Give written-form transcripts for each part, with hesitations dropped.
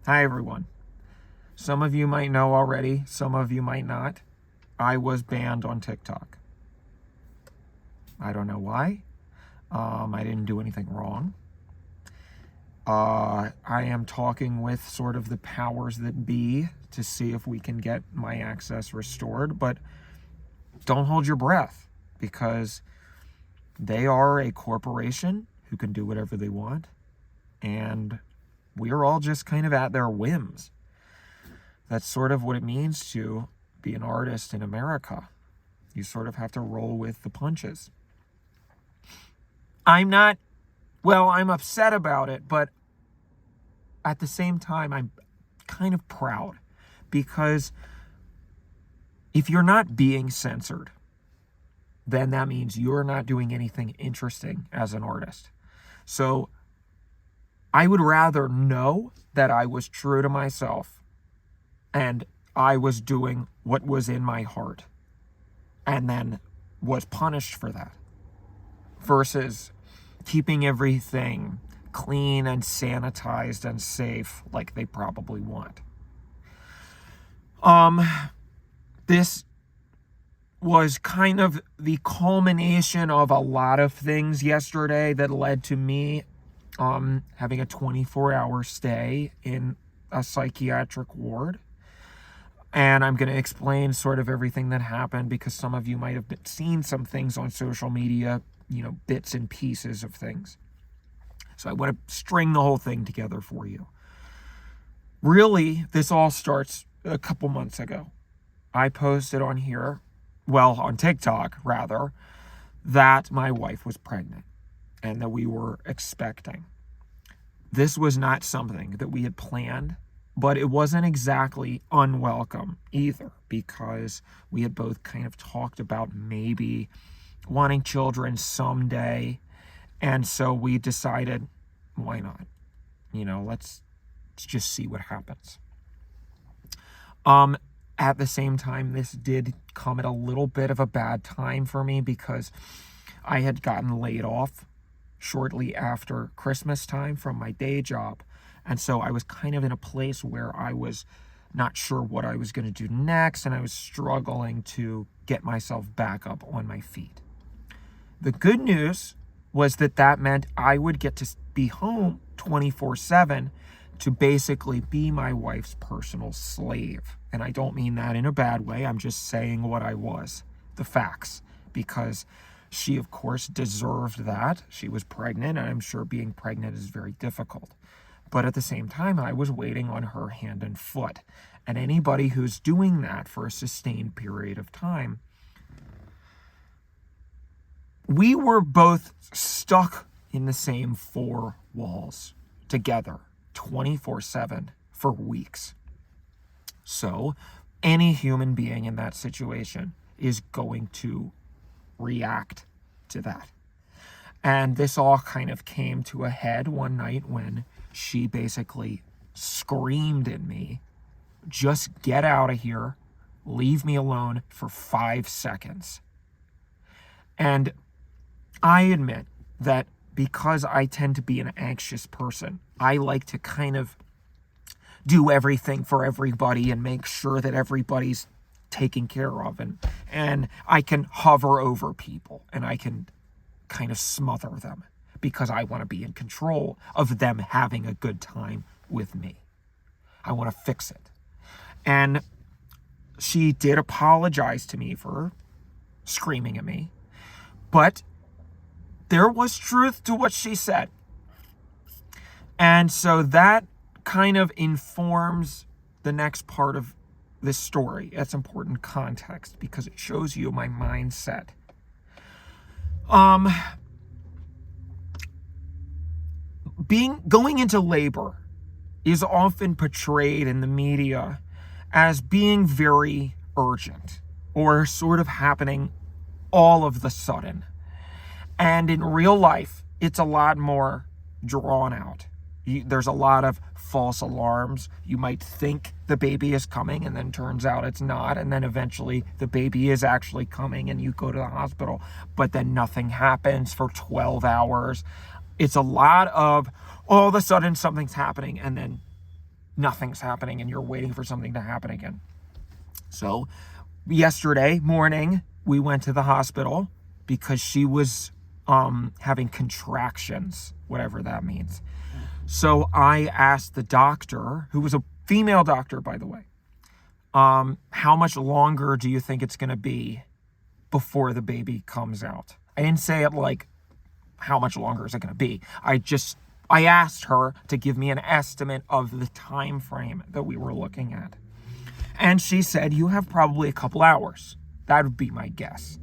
Hi, everyone. Some of you might know already, some of you might not. I was banned on TikTok. I don't know why. I didn't do anything wrong. I am talking with sort of the powers that be to see if we can get my access restored, but don't hold your breath because they are a corporation who can do whatever they want, and we're all just kind of at their whims. That's sort of what it means to be an artist in America. You sort of have to roll with the punches. I'm upset about it, but at the same time, I'm kind of proud because if you're not being censored, then that means you're not doing anything interesting as an artist. So I would rather know that I was true to myself and I was doing what was in my heart and then was punished for that versus keeping everything clean and sanitized and safe like they probably want. This was kind of the culmination of a lot of things yesterday that led to me having a 24-hour stay in a psychiatric ward. And I'm going to explain sort of everything that happened because some of you might have seen some things on social media, bits and pieces of things. So I want to string the whole thing together for you. Really, this all starts a couple months ago. I posted on here, on TikTok rather, that my wife was pregnant and that we were expecting. This was not something that we had planned, but it wasn't exactly unwelcome either because we had both kind of talked about maybe wanting children someday. And so we decided, why not? Let's just see what happens. At the same time, this did come at a little bit of a bad time for me because I had gotten laid off shortly after Christmas time from my day job. And so I was kind of in a place where I was not sure what I was going to do next, and I was struggling to get myself back up on my feet. The good news was that meant I would get to be home 24/7 to basically be my wife's personal slave. And I don't mean that in a bad way. I'm just saying what I was, the facts, because she, of course, deserved that. She was pregnant, and I'm sure being pregnant is very difficult. But at the same time, I was waiting on her hand and foot. And anybody who's doing that for a sustained period of time, we were both stuck in the same four walls together 24/7 for weeks. So any human being in that situation is going to react to that. And this all kind of came to a head one night when she basically screamed at me, just get out of here, leave me alone for 5 seconds. And I admit that because I tend to be an anxious person, I like to kind of do everything for everybody and make sure that everybody's taken care of. And I can hover over people and I can kind of smother them because I want to be in control of them having a good time with me. I want to fix it. And she did apologize to me for screaming at me, but there was truth to what she said. And so that kind of informs the next part of this story. That's important context because it shows you my mindset. Going into labor is often portrayed in the media as being very urgent or sort of happening all of the sudden. And in real life, it's a lot more drawn out. There's a lot of false alarms. You might think the baby is coming and then turns out it's not. And then eventually the baby is actually coming and you go to the hospital, but then nothing happens for 12 hours. It's a lot of all of a sudden something's happening and then nothing's happening and you're waiting for something to happen again. So yesterday morning, we went to the hospital because she was having contractions, whatever that means. So I asked the doctor, who was a female doctor, by the way, how much longer do you think it's going to be before the baby comes out? I didn't say it like, how much longer is it going to be? I asked her to give me an estimate of the time frame that we were looking at. And she said, you have probably a couple hours. That would be my guess.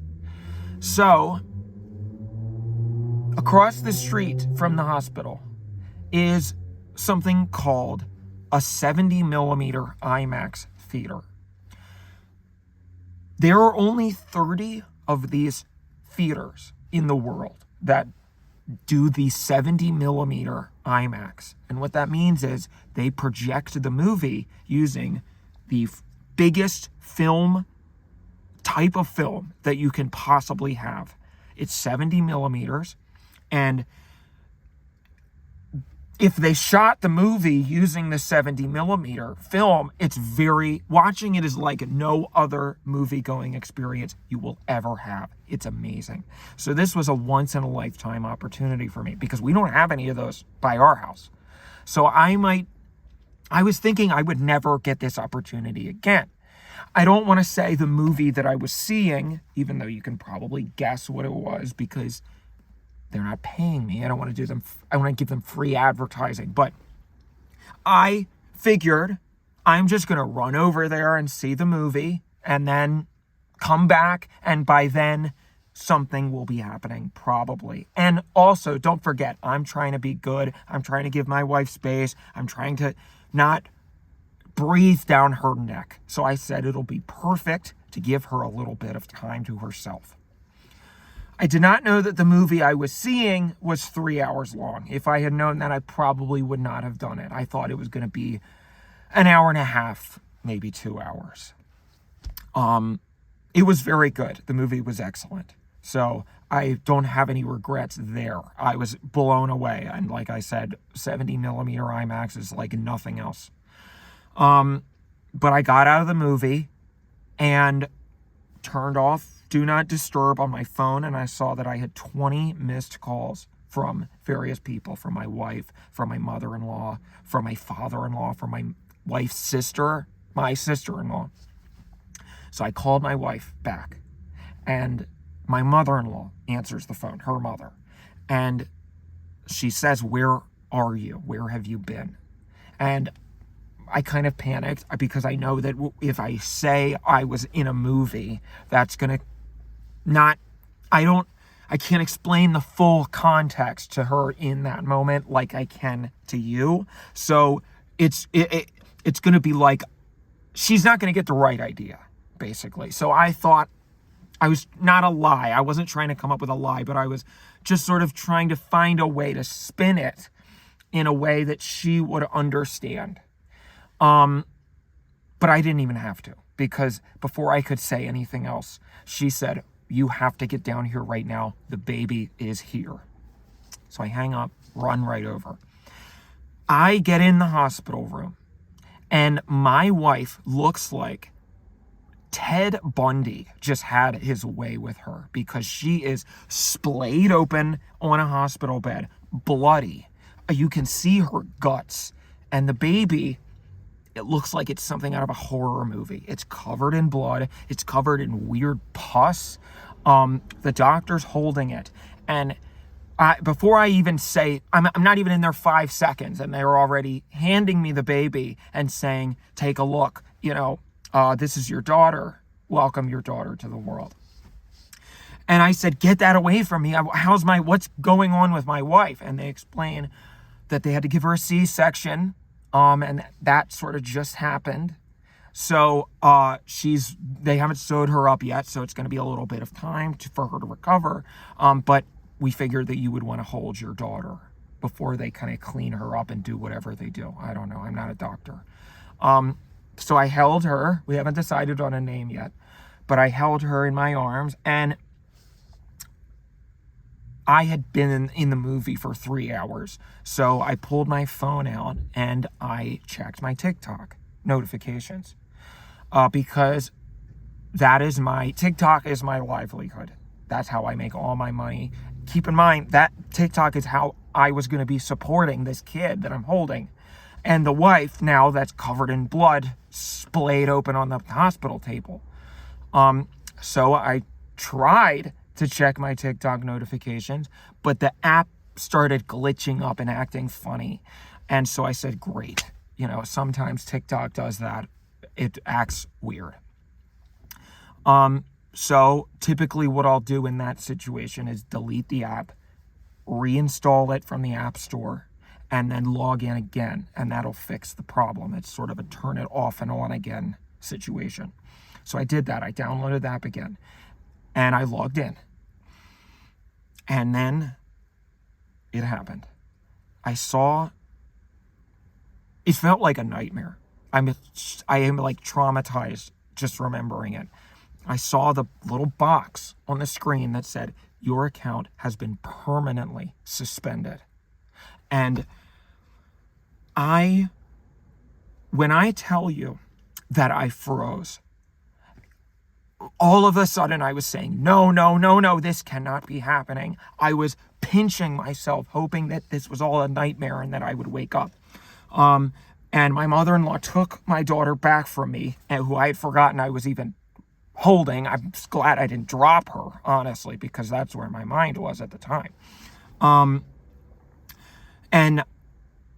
So, across the street from the hospital is something called a 70 millimeter IMAX theater. There are only 30 of these theaters in the world that do the 70 millimeter IMAX. And what that means is they project the movie using the biggest film type of film that you can possibly have. It's 70 millimeters. And if they shot the movie using the 70 millimeter film, watching it is like no other movie going experience you will ever have. It's amazing. So this was a once in a lifetime opportunity for me because we don't have any of those by our house. So I was thinking I would never get this opportunity again. I don't want to say the movie that I was seeing, even though you can probably guess what it was because they're not paying me. I want to give them free advertising. But I figured I'm just going to run over there and see the movie and then come back. And by then, something will be happening, probably. And also, don't forget, I'm trying to be good. I'm trying to give my wife space. I'm trying to not breathe down her neck. So I said it'll be perfect to give her a little bit of time to herself. I did not know that the movie I was seeing was 3 hours long. If I had known that, I probably would not have done it. I thought it was going to be an hour and a half, maybe 2 hours. It was very good. The movie was excellent. So I don't have any regrets there. I was blown away. And like I said, 70 millimeter IMAX is like nothing else. But I got out of the movie and turned off Do Not Disturb on my phone, and I saw that I had 20 missed calls from various people, from my wife, from my mother-in-law, from my father-in-law, from my wife's sister, my sister-in-law. So I called my wife back, and my mother-in-law answers the phone, her mother, and she says, "Where are you? Where have you been?" And I kind of panicked because I know that if I say I was in a movie, that's going to I can't explain the full context to her in that moment like I can to you. So it's going to be like, she's not going to get the right idea, basically. So I thought I was not a lie. I wasn't trying to come up with a lie, but I was just sort of trying to find a way to spin it in a way that she would understand. But I didn't even have to, because before I could say anything else, she said, "You have to get down here right now. The baby is here." So I hang up, run right over. I get in the hospital room, and my wife looks like Ted Bundy just had his way with her, because she is splayed open on a hospital bed, bloody. You can see her guts, and the baby, it looks like it's something out of a horror movie. It's covered in blood. It's covered in weird pus. The doctor's holding it. And before I even say, I'm not even in there 5 seconds, and they're already handing me the baby and saying, "Take a look. This is your daughter. Welcome your daughter to the world." And I said, "Get that away from me. What's going on with my wife?" And they explain that they had to give her a C-section. And that sort of just happened. So they haven't sewed her up yet, so it's going to be a little bit of time for her to recover. But we figured that you would want to hold your daughter before they kind of clean her up and do whatever they do. I don't know. I'm not a doctor. So I held her. We haven't decided on a name yet, but I held her in my arms, and I had been in the movie for 3 hours. So I pulled my phone out and I checked my TikTok notifications. Because TikTok is my livelihood. That's how I make all my money. Keep in mind that TikTok is how I was going to be supporting this kid that I'm holding. And the wife, now that's covered in blood, splayed open on the hospital table. So I tried to check my TikTok notifications, but the app started glitching up and acting funny. And so I said, great. Sometimes TikTok does that. It acts weird. So typically what I'll do in that situation is delete the app, reinstall it from the App Store, and then log in again, and that'll fix the problem. It's sort of a turn it off and on again situation. So I did that. I downloaded the app again, and I logged in. And then it happened. It felt like a nightmare. I am like traumatized just remembering it. I saw the little box on the screen that said, your account has been permanently suspended. And when I tell you that I froze, all of a sudden I was saying, no, this cannot be happening. I was pinching myself, hoping that this was all a nightmare and that I would wake up. And my mother-in-law took my daughter back from me, who I had forgotten I was even holding. I'm glad I didn't drop her, honestly, because that's where my mind was at the time. And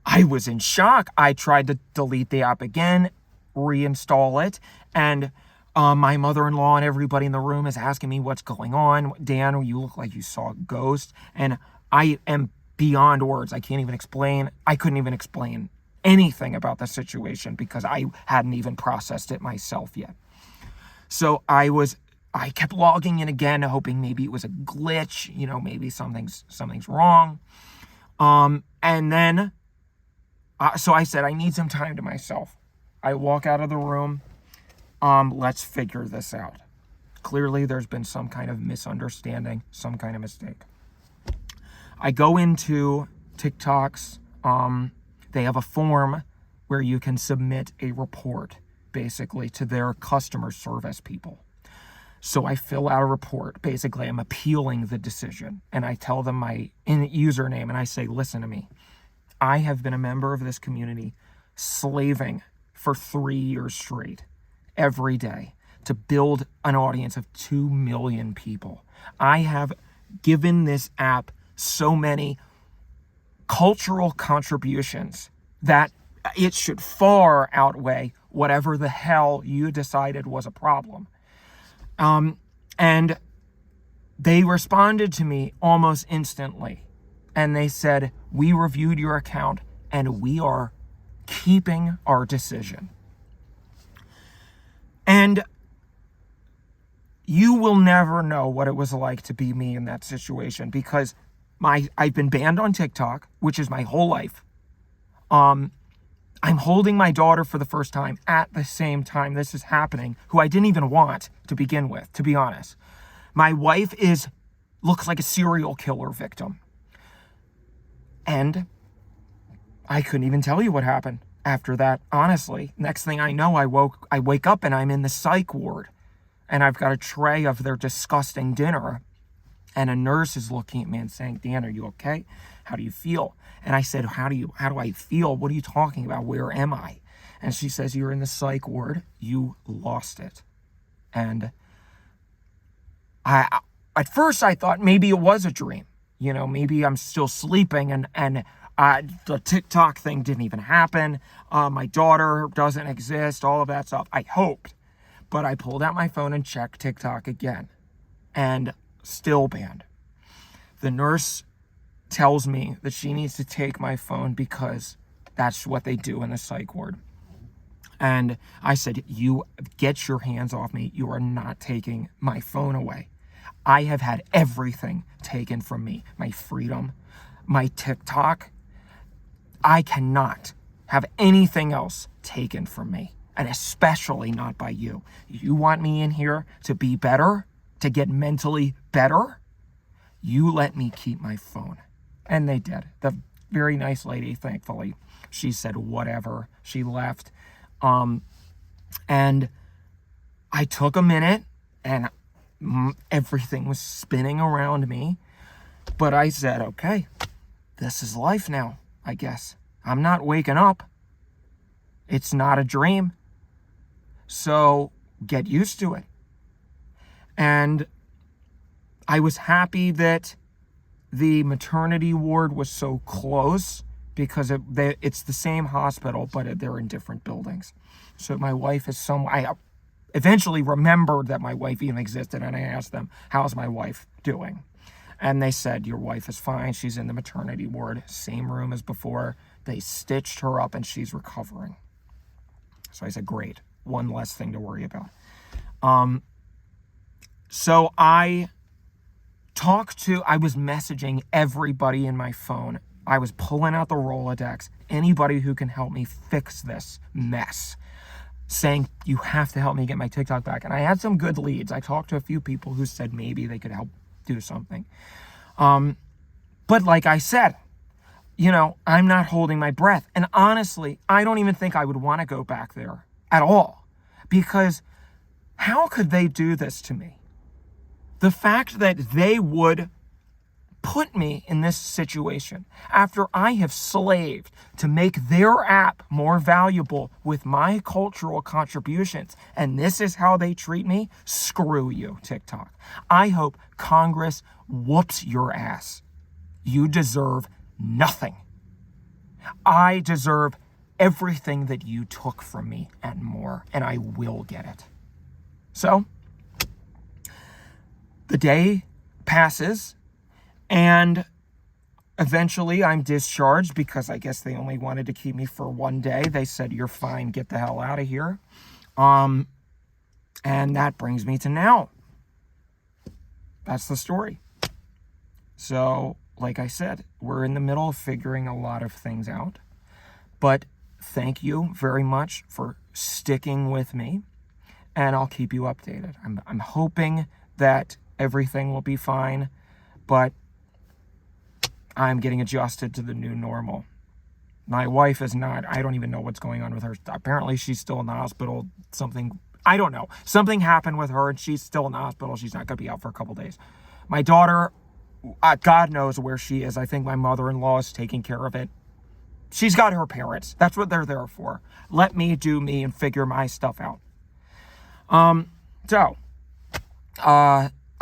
I was in shock. I tried to delete the app again, reinstall it, and my mother-in-law and everybody in the room is asking me what's going on. Dan, you look like you saw a ghost. And I am beyond words. I couldn't even explain anything about the situation because I hadn't even processed it myself yet. So I kept logging in again, hoping maybe it was a glitch, maybe something's wrong. And then, so I said, I need some time to myself. I walk out of the room. Let's figure this out. Clearly there's been some kind of misunderstanding, some kind of mistake. I go into TikTok's, they have a form where you can submit a report, basically, to their customer service people. So I fill out a report. Basically, I'm appealing the decision. And I tell them my username, and I say, listen to me. I have been a member of this community slaving for 3 years straight, every day, to build an audience of 2 million people. I have given this app so many cultural contributions that it should far outweigh whatever the hell you decided was a problem. And they responded to me almost instantly. And they said, we reviewed your account and we are keeping our decision. And you will never know what it was like to be me in that situation because I've been banned on TikTok, which is my whole life. I'm holding my daughter for the first time at the same time this is happening, who I didn't even want to begin with, to be honest. My wife looks like a serial killer victim. And I couldn't even tell you what happened after that, honestly. Next thing I know, I wake up and I'm in the psych ward. And I've got a tray of their disgusting dinner. And a nurse is looking at me and saying, Dan, are you okay? How do you feel? And I said, how do I feel? What are you talking about? Where am I? And she says, you're in the psych ward. You lost it. And at first I thought maybe it was a dream. Maybe I'm still sleeping and the TikTok thing didn't even happen. My daughter doesn't exist, all of that stuff. I hoped. But I pulled out my phone and checked TikTok again. And still banned. The nurse tells me that she needs to take my phone because that's what they do in the psych ward. And I said, you get your hands off me. You are not taking my phone away. I have had everything taken from me. My freedom, my TikTok. I cannot have anything else taken from me. And especially not by you. You want me in here to be better? To get mentally better? you let me keep my phone. And they did. The very nice lady, thankfully, she said whatever. She left. And I took a minute, and everything was spinning around me. But I said, okay, this is life now, I guess. I'm not waking up. It's not a dream. So get used to it. And I was happy that the maternity ward was so close, because it's the same hospital, but they're in different buildings. So my wife is I eventually remembered that my wife even existed, and I asked them, how's my wife doing? And they said, your wife is fine. She's in the maternity ward, same room as before. They stitched her up and she's recovering. So I said, great, one less thing to worry about. So I was messaging everybody in my phone. I was pulling out the Rolodex, anybody who can help me fix this mess, saying, you have to help me get my TikTok back. And I had some good leads. I talked to a few people who said maybe they could help do something. But like I said, I'm not holding my breath. And honestly, I don't even think I would want to go back there at all, because how could they do this to me? The fact that they would put me in this situation after I have slaved to make their app more valuable with my cultural contributions, and this is how they treat me, screw you, TikTok. I hope Congress whoops your ass. You deserve nothing. I deserve everything that you took from me and more, and I will get it. So, the day passes, and eventually I'm discharged, because I guess they only wanted to keep me for one day. They said, you're fine, get the hell out of here. And that brings me to now. That's the story. So, like I said, we're in the middle of figuring a lot of things out. But thank you very much for sticking with me, and I'll keep you updated. I'm hoping that everything will be fine, but I'm getting adjusted to the new normal. My wife is not. I don't even know what's going on with her. Apparently she's still in the hospital. I don't know. Something happened with her and she's still in the hospital. She's not going to be out for a couple days. My daughter, God knows where she is. I think my mother-in-law is taking care of it. She's got her parents. That's what they're there for. Let me do me and figure my stuff out. I'm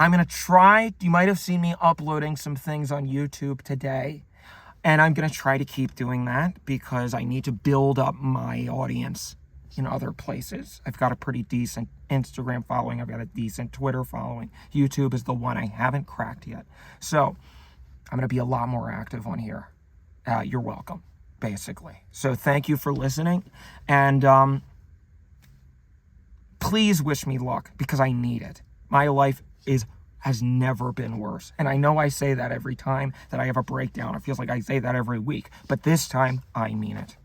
going to try. You might have seen me uploading some things on YouTube today, and I'm going to try to keep doing that because I need to build up my audience in other places. I've got a pretty decent Instagram following. I've got a decent Twitter following. YouTube is the one I haven't cracked yet. So I'm going to be a lot more active on here. You're welcome, basically. So thank you for listening. And please wish me luck because I need it. My life has never been worse. And I know I say that every time that I have a breakdown. It feels like I say that every week. But this time, I mean it.